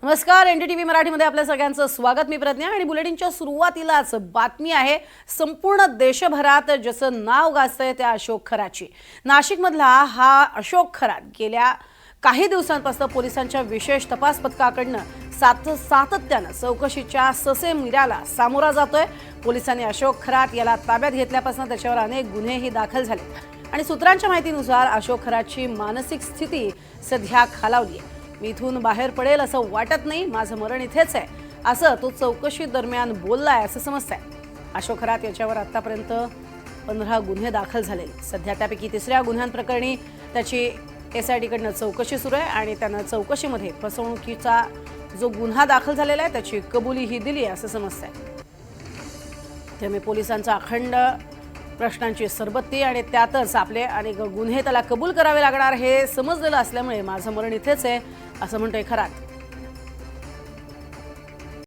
नमस्कार, एनडीटीव्ही मराठीमध्ये आपल्या सगळ्यांचं स्वागत। मी प्रज्ञा आणि बुलेटिनच्या सुरुवातीलाच बातमी आहे संपूर्ण देशभरात ज्याचं नाव गाजतंय त्या अशोक खराची। नाशिकमधला हा अशोक खरात गेल्या काही दिवसांपासून पोलिसांच्या विशेष तपास पथकाकडनं सातत्यानं चौकशीच्या ससेमिराला सामोरा जातोय। पोलिसांनी अशोक खरात याला ताब्यात घेतल्यापासून त्याच्यावर अनेक गुन्हेही दाखल झाले आणि सूत्रांच्या माहितीनुसार अशोक खरातची मानसिक स्थिती सध्या खालावली आहे। मी इथून बाहेर पडेल असं वाटत नाही, माझं मरण इथेच आहे असं तो चौकशी दरम्यान बोललाय असं समजतंय। अशोक खरात याच्यावर आतापर्यंत 15 गुन्हे दाखल झाले। सध्या त्यापैकी तिसऱ्या गुन्ह्यांप्रकरणी त्याची एसआयटीकडनं चौकशी सुरू आहे आणि त्यानं चौकशीमध्ये फसवणुकीचा जो गुन्हा दाखल झालेला आहे त्याची कबुलीही दिली असं समजतंय। त्यामुळे पोलिसांचा अखंड प्रश्नांची सरबत्ती आणि त्यातच आपले अनेक गुन्हे त्याला कबूल करावे लागणार हे समजलेलं असल्यामुळे माझं मरण इथेच आहे असं म्हणतोय खरात।